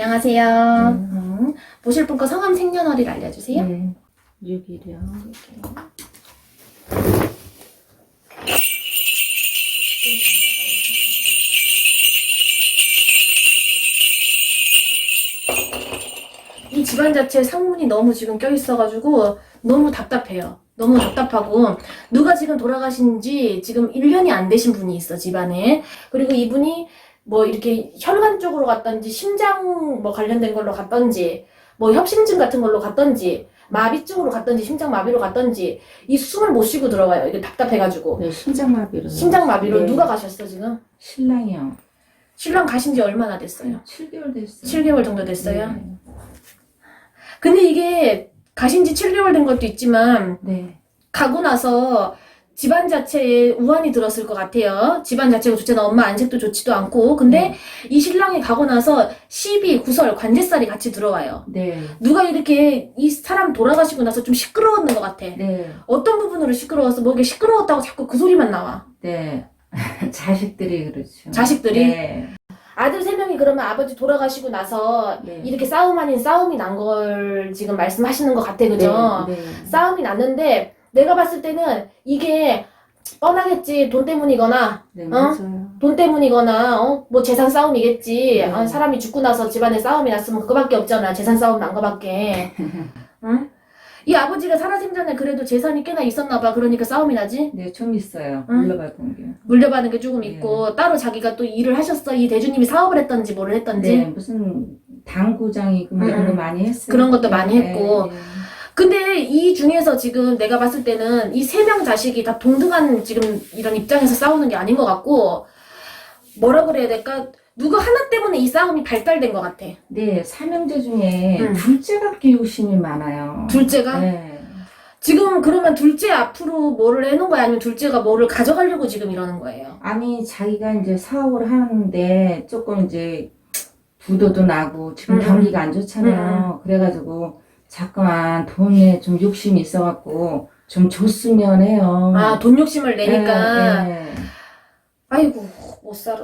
안녕하세요. 음. 보실 분과 성함 생년월일 알려주세요. 네. 6일이요. 이 집안 자체에 상문이 너무 지금 껴있어가지고 너무 답답해요. 너무 답답하고 누가 지금 돌아가신 지 지금 1년이 안 되신 분이 있어, 집안에. 그리고 이분이 뭐 이렇게 혈관 쪽으로 갔던지 심장 뭐 관련된 걸로 갔던지 뭐 협심증 같은 걸로 갔던지 마비 쪽으로 갔던지 심장 마비로 갔던지 이 숨을 못 쉬고 들어와요. 이게 답답해가지고. 네, 심장마비로. 심장마비로. 네. 누가 가셨어 지금? 신랑이요. 신랑 가신 지 얼마나 됐어요? 7개월 됐어요. 7개월 정도 됐어요? 네. 근데 이게 가신 지 7개월 된 것도 있지만 네. 가고 나서 집안 자체에 우환이 들었을 것 같아요. 집안 자체가 좋지 않아. 엄마 안색도 좋지도 않고. 근데 이 신랑이 가고 나서 시비, 구설, 관제살이 같이 들어와요. 네. 누가 이렇게 이 사람 돌아가시고 나서 좀 시끄러웠는 것 같아. 네. 어떤 부분으로 시끄러워서 뭐 이게 시끄러웠다고 자꾸 그 소리만 나와. 네. 자식들이 그렇죠. 자식들이? 네. 아들 3명이 그러면 아버지 돌아가시고 나서 네. 이렇게 싸움 아닌 싸움이 난 걸 지금 말씀하시는 것 같아. 그죠? 네. 네. 싸움이 났는데 내가 봤을 때는 이게 뻔하겠지. 돈 때문이거나 네, 맞아요. 돈 때문이거나 뭐 재산 싸움이겠지. 네. 사람이 죽고 나서 집안에 싸움이 났으면 그거밖에 없잖아. 재산 싸움 난 거밖에. 응? 이 아버지가 살아생전에 그래도 재산이 꽤나 있었나 봐. 그러니까 싸움이 나지. 네, 좀 있어요. 응? 물려받은 게. 물려받은 게 조금 네. 있고 따로 자기가 또 일을 하셨어. 이 대주님이 사업을 했던지 뭐를 했던지. 네, 무슨 당구장이고 뭐 이런 거 많이 했어요. 그런 것도 네, 많이 했고. 네, 네. 근데 이 중에서 지금 내가 봤을 때는 이 3명 자식이 다 동등한 지금 이런 입장에서 싸우는 게 아닌 것 같고, 뭐라 그래야 될까? 누구 하나 때문에 이 싸움이 발달된 것 같아. 네, 삼형제 중에 응. 둘째가 욕심이 많아요. 둘째가? 네. 지금 그러면 둘째 앞으로 뭐를 해놓은 거야? 아니면 둘째가 뭐를 가져가려고 지금 이러는 거예요? 아니, 자기가 이제 사업을 하는데 조금 이제 부도도 나고 지금 경기가 안 좋잖아요. 그래가지고 자꾸만 돈에 좀 욕심이 있어갖고 좀 줬으면 해요. 아, 돈 욕심을 내니까. 네. 아이고, 못 살아,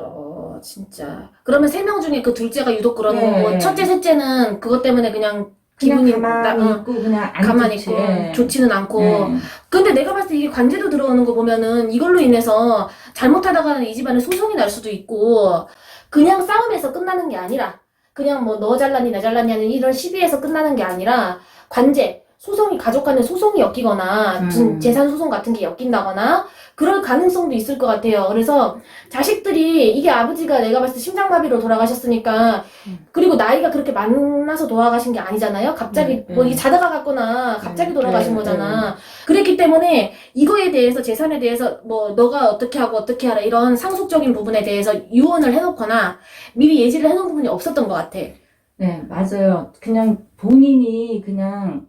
진짜. 그러면 3명 중에 그 둘째가 유독 그러는 네. 거고, 첫째, 셋째는 그것 때문에 그냥 그냥 기분이 가만히 있고 그냥 안 가만히 좋지. 있고 좋지는 않고. 네. 근데 내가 봤을 때 이게 관제도 들어오는 거 보면은 이걸로 인해서 잘못하다가는 이 집안에 소송이 날 수도 있고, 그냥 싸움에서 끝나는 게 아니라 그냥 뭐 너 잘났니 나 잘났니 하는 이런 시비에서 끝나는 게 아니라 관제, 소송이 가족 간의 소송이 엮이거나 재산 소송 같은 게 엮인다거나 그럴 가능성도 있을 것 같아요. 그래서 자식들이 이게 아버지가 내가 봤을 때 심장마비로 돌아가셨으니까 그리고 나이가 그렇게 많아서 돌아가신 게 아니잖아요. 갑자기 뭐 이게 자다가 갔거나 갑자기 돌아가신 거잖아. 그랬기 때문에 이거에 대해서 재산에 대해서 뭐 너가 어떻게 하고 어떻게 하라 이런 상속적인 부분에 대해서 유언을 해놓거나 미리 예지를 해놓은 부분이 없었던 것 같아. 네, 맞아요. 그냥 본인이 그냥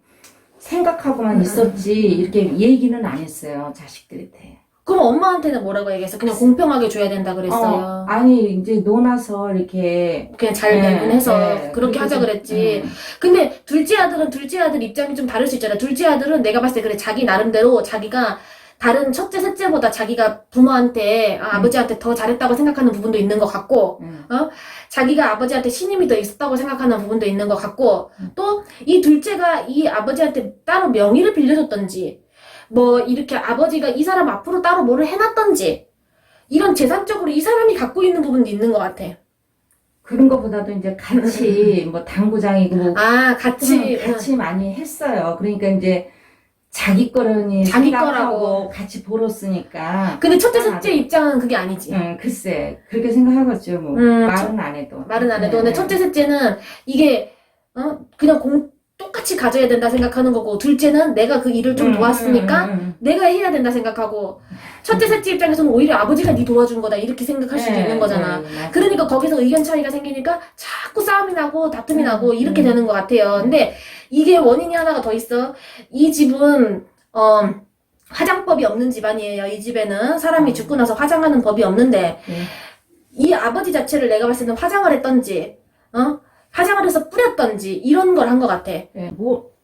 생각하고만 있었지 이렇게 얘기는 안 했어요, 자식들한테. 그럼 엄마한테는 뭐라고 얘기했어? 그냥 공평하게 줘야 된다 그랬어요. 아니 이제 논아서 이렇게 그냥 잘 배분해서 그렇게 하자 그래서, 그랬지. 근데 둘째 아들은 둘째 아들 입장이 좀 다를 수 있잖아. 둘째 아들은 내가 봤을 때 그래 자기 나름대로 자기가 다른 첫째, 셋째보다 자기가 부모한테, 아버지한테 더 잘했다고 생각하는 부분도 있는 것 같고, 자기가 아버지한테 신임이 더 있었다고 생각하는 부분도 있는 것 같고, 또 이 둘째가 이 아버지한테 따로 명의를 빌려줬던지, 뭐 이렇게 아버지가 이 사람 앞으로 따로 뭐를 해놨던지, 이런 재산적으로 이 사람이 갖고 있는 부분도 있는 것 같아. 그런 것보다도 이제 같이 뭐 당구장이고 뭐 같이 많이 했어요. 그러니까 이제 자기 거라니 자기 생각하고 거라고. 같이 벌었으니까. 근데 첫째, 셋째 입장은 그게 아니지. 글쎄 그렇게 생각하겠죠. 뭐 말은 안 해도. 말은 안 해도. 근데 첫째, 셋째는 이게 그냥 똑같이 가져야 된다 생각하는 거고, 둘째는 내가 그 일을 좀 도왔으니까 내가 해야 된다 생각하고, 첫째, 셋째 입장에서는 오히려 아버지가 네 도와준 거다 이렇게 생각할 수도 있는 거잖아. 그러니까 거기서 의견 차이가 생기니까 자꾸 싸움이 나고 다툼이 나고 이렇게 되는 것 같아요. 근데 이게 원인이 하나가 더 있어. 이 집은 화장법이 없는 집안이에요. 이 집에는 사람이 죽고 나서 화장하는 법이 없는데 이 아버지 자체를 내가 봤을 때는 화장을 했던지 화장을 해서 뿌렸던지 이런 걸 한 것 같아. 네,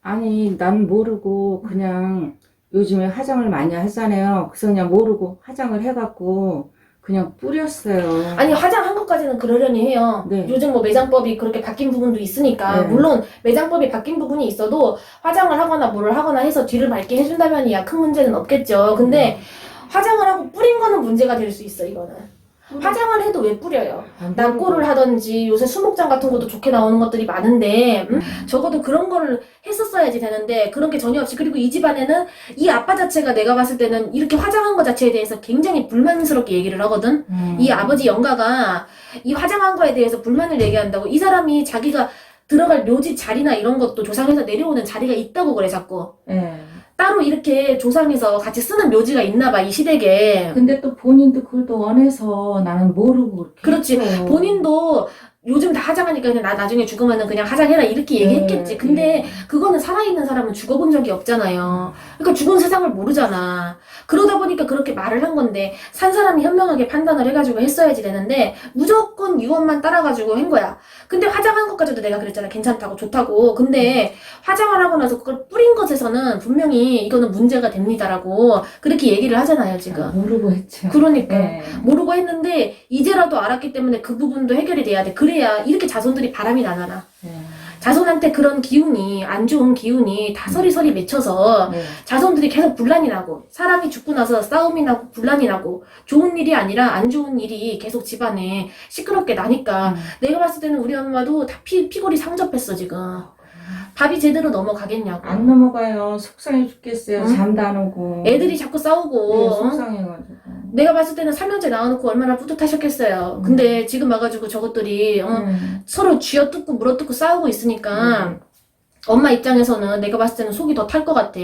아니 난 모르고 그냥 요즘에 화장을 많이 하잖아요. 그래서 그냥 모르고 화장을 해갖고 그냥 뿌렸어요. 아니 화장한 것까지는 그러려니 해요. 네. 요즘 뭐 매장법이 그렇게 바뀐 부분도 있으니까 네. 물론 매장법이 바뀐 부분이 있어도 화장을 하거나 뭐를 하거나 해서 뒤를 맑게 해준다면이야 큰 문제는 없겠죠. 근데 화장을 하고 뿌린 거는 문제가 될 수 있어 이거는. 화장을 해도 왜 뿌려요? 납골을 하든지 요새 수목장 같은 것도 좋게 나오는 것들이 많은데 적어도 그런 거를 했었어야지 되는데 그런 게 전혀 없이 그리고 이 집안에는 이 아빠 자체가 내가 봤을 때는 이렇게 화장한 것 자체에 대해서 굉장히 불만스럽게 얘기를 하거든. 이 아버지 영가가 이 화장한 거에 대해서 불만을 얘기한다고 이 사람이 자기가 들어갈 묘지 자리나 이런 것도 조상에서 내려오는 자리가 있다고 그래 자꾸. 네. 따로 이렇게 조상에서 같이 쓰는 묘지가 있나 봐 이 시댁에. 근데 또 본인도 그걸 또 원해서 나는 모르고 그렇게 그렇지. 했죠. 본인도 요즘 다 화장하니까 그냥 나 나중에 죽으면은 그냥 화장해라 이렇게 얘기했겠지. 근데 그거는 살아있는 사람은 죽어본 적이 없잖아요. 그러니까 죽은 세상을 모르잖아. 그러다 보니까 그렇게 말을 한 건데 산 사람이 현명하게 판단을 해가지고 했어야지 되는데 무조건 유언만 따라가지고 한 거야. 근데 화장한 것까지도 내가 그랬잖아. 괜찮다고 좋다고. 근데 화장을 하고 나서 그걸 뿌린 것에서는 분명히 이거는 문제가 됩니다라고 그렇게 얘기를 하잖아요 지금. 모르고 했죠. 그러니까 네. 모르고 했는데 이제라도 알았기 때문에 그 부분도 해결이 돼야 돼. 그래야 이렇게 자손들이 바람이 나잖아. 네. 자손한테 그런 기운이 안 좋은 기운이 다 서리서리 맺혀서 네. 자손들이 계속 분란이 나고 사람이 죽고 나서 싸움이 나고 분란이 나고 좋은 일이 아니라 안 좋은 일이 계속 집안에 시끄럽게 나니까 내가 봤을 때는 우리 엄마도 다 피골이 상접했어 지금. 밥이 제대로 넘어가겠냐고. 안 넘어가요. 속상해 죽겠어요. 응? 잠도 안 오고. 애들이 자꾸 싸우고 네, 어? 속상해가지고. 내가 봤을 때는 3년째 낳아놓고 얼마나 뿌듯하셨겠어요. 근데 지금 와가지고 저것들이 서로 쥐어뜯고 물어뜯고 싸우고 있으니까 엄마 입장에서는 내가 봤을 때는 속이 더 탈 것 같아.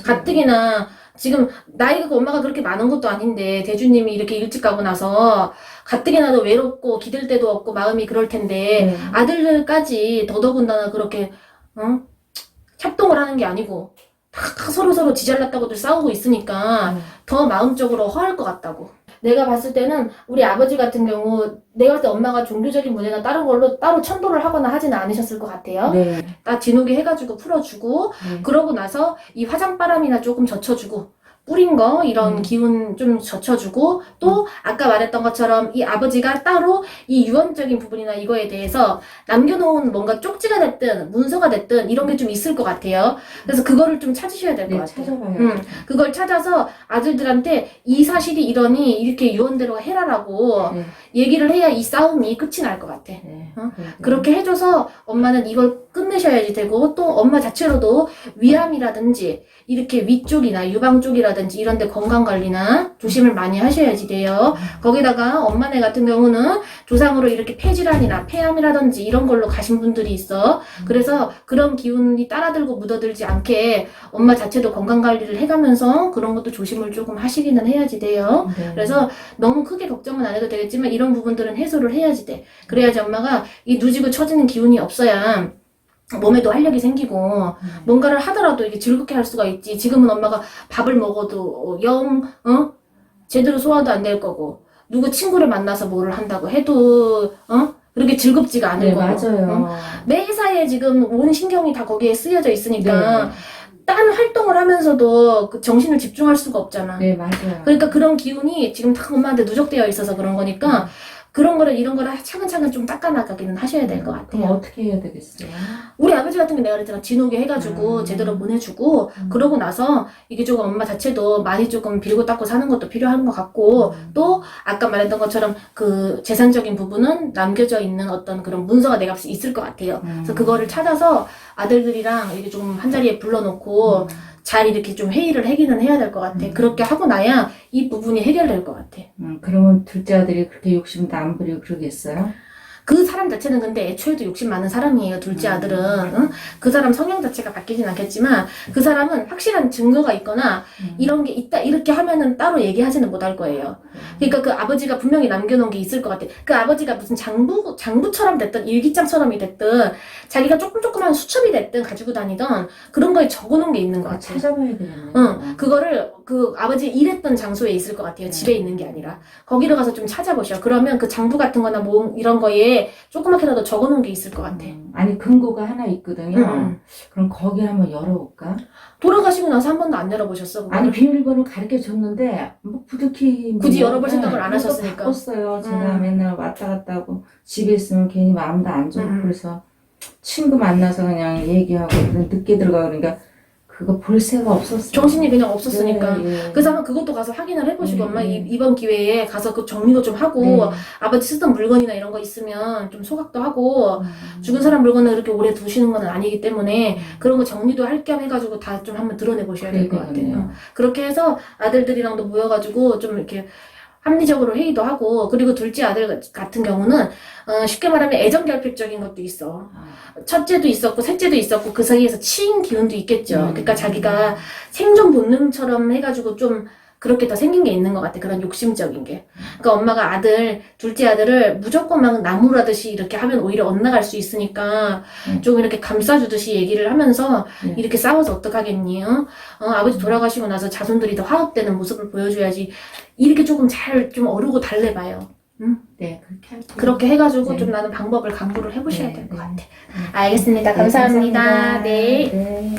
가뜩이나 지금 나이가 엄마가 그렇게 많은 것도 아닌데 대주님이 이렇게 일찍 가고 나서 가뜩이나도 외롭고 기댈 데도 없고 마음이 그럴 텐데 아들들까지 더더군다나 그렇게 협동을 하는 게 아니고 다 서로서로 지잘났다고들 싸우고 있으니까 더 마음적으로 허할 것 같다고. 내가 봤을 때는 우리 아버지 같은 경우 내가 봤을 때 엄마가 종교적인 문제나 다른 걸로 따로 천도를 하거나 하지는 않으셨을 것 같아요. 네. 딱 진욱이 해가지고 풀어주고 그러고 나서 이 화장바람이나 조금 젖혀주고 뿌린 거 이런 기운 좀 젖혀주고 또 아까 말했던 것처럼 이 아버지가 따로 이 유언적인 부분이나 이거에 대해서 남겨놓은 뭔가 쪽지가 됐든 문서가 됐든 이런 게 좀 있을 것 같아요. 그래서 그거를 좀 찾으셔야 될 것 같아요. 찾아봐요. 그걸 찾아서 아들들한테 이 사실이 이러니 이렇게 유언대로 해라라고 얘기를 해야 이 싸움이 끝이 날 것 같아. 그렇게 해줘서 엄마는 이걸 끝내셔야지 되고 또 엄마 자체로도 위암이라든지 이렇게 위쪽이나 유방 쪽이라든지 이런 데 건강관리나 조심을 많이 하셔야지 돼요. 거기다가 엄마네 같은 경우는 조상으로 이렇게 폐질환이나 폐암이라든지 이런 걸로 가신 분들이 있어. 그래서 그런 기운이 따라들고 묻어들지 않게 엄마 자체도 건강관리를 해가면서 그런 것도 조심을 조금 하시기는 해야지 돼요. 그래서 너무 크게 걱정은 안 해도 되겠지만 이런 부분들은 해소를 해야지 돼. 그래야지 엄마가 이 누지고 처지는 기운이 없어야 몸에도 활력이 생기고 뭔가를 하더라도 이게 즐겁게 할 수가 있지. 지금은 엄마가 밥을 먹어도 제대로 소화도 안 될 거고 누구 친구를 만나서 뭐를 한다고 해도 그렇게 즐겁지가 않을 네, 거고 맞아요. 매사에 지금 온 신경이 다 거기에 쓰여져 있으니까 딴 활동을 하면서도 그 정신을 집중할 수가 없잖아. 네, 맞아요. 그러니까 그런 기운이 지금 다 엄마한테 누적되어 있어서 그런 거니까 그런 거를 이런 거를 차근차근 좀 닦아나가기는 하셔야 될 것 같아요. 그럼 어떻게 해야 되겠어요? 우리 아버지 같은 게 내가 그랬잖아. 진오게 해가지고 제대로 보내주고 그러고 나서 이게 조금 엄마 자체도 많이 조금 빌고 닦고 사는 것도 필요한 것 같고 또 아까 말했던 것처럼 그 재산적인 부분은 남겨져 있는 어떤 그런 문서가 내가 있을 것 같아요. 그래서 그거를 찾아서 아들들이랑 이렇게 좀 한자리에 불러놓고 잘 이렇게 좀 회의를 하기는 해야 될 것 같아. 그렇게 하고 나야 이 부분이 해결될 것 같아. 그러면 둘째 아들이 그렇게 욕심도 안 부리고 그러겠어요? 그 사람 자체는 근데 애초에도 욕심 많은 사람이에요. 둘째 아들은. 응? 그 사람 성향 자체가 바뀌진 않겠지만 그 사람은 확실한 증거가 있거나 이런 게 있다 이렇게 하면은 따로 얘기하지는 못할 거예요. 그러니까 그 아버지가 분명히 남겨놓은 게 있을 것 같아. 그 아버지가 무슨 장부처럼 됐든 일기장처럼이 됐든 자기가 조그만 수첩이 됐든 가지고 다니던 그런 거에 적어놓은 게 있는 것 같아. 찾아봐야 되겠네요. 응, 그거를 그 아버지 일했던 장소에 있을 것 같아요. 집에 있는 게 아니라. 거기를 가서 좀 찾아보셔. 그러면 그 장부 같은 거나 뭐 이런 거에 조그맣게라도 적어놓은 게 있을 것 같아. 아니, 금고가 하나 있거든요. 응. 그럼 거기 한번 열어볼까? 돌아가시고 나서 한 번도 안 열어보셨어? 그거를? 아니, 비밀번호 가르쳐 줬는데, 뭐, 부득이. 굳이 뭐, 열어볼 생각을 안 그것도 하셨으니까. 바꿨어요. 제가 맨날 왔다 갔다 하고, 집에 있으면 괜히 마음도 안 좋고, 그래서 친구 만나서 그냥 얘기하고, 늦게 들어가 그러니까, 그거 볼 새가 없었어요. 정신이 그냥 없었으니까. 네, 예. 그래서 한번 그것도 가서 확인을 해보시고, 엄마 네. 이번 기회에 가서 그 정리도 좀 하고, 네. 아버지 쓰던 물건이나 이런 거 있으면 좀 소각도 하고, 음. 죽은 사람 물건을 그렇게 오래 두시는 건 아니기 때문에, 그런 거 정리도 할 겸 해가지고 다 좀 한번 드러내 보셔야 될 것 같아요. 그러니까요. 그렇게 해서 아들들이랑도 모여가지고 좀 이렇게 합리적으로 회의도 하고, 그리고 둘째 아들 같은 경우는 쉽게 말하면 애정결핍적인 것도 있어. 첫째도 있었고 셋째도 있었고 그 사이에서 치인 기운도 있겠죠. 그러니까 자기가 생존 본능처럼 해가지고 좀 그렇게 더 생긴 게 있는 것 같아. 그런 욕심적인 게. 그러니까 엄마가 둘째 아들을 무조건 막 나무라듯이 이렇게 하면 오히려 엇나갈 수 있으니까 좀 이렇게 감싸주듯이 얘기를 하면서 이렇게 싸워서 어떡하겠니? 아버지 돌아가시고 나서 자손들이 더 화합되는 모습을 보여줘야지. 이렇게 조금 잘 좀 어르고 달래봐요. 네, 그렇게 할게요. 그렇게 해가지고 네. 좀 나는 방법을 강구를 해보셔야 네, 될 것 네. 같아. 알겠습니다. 감사합니다. 네. 네.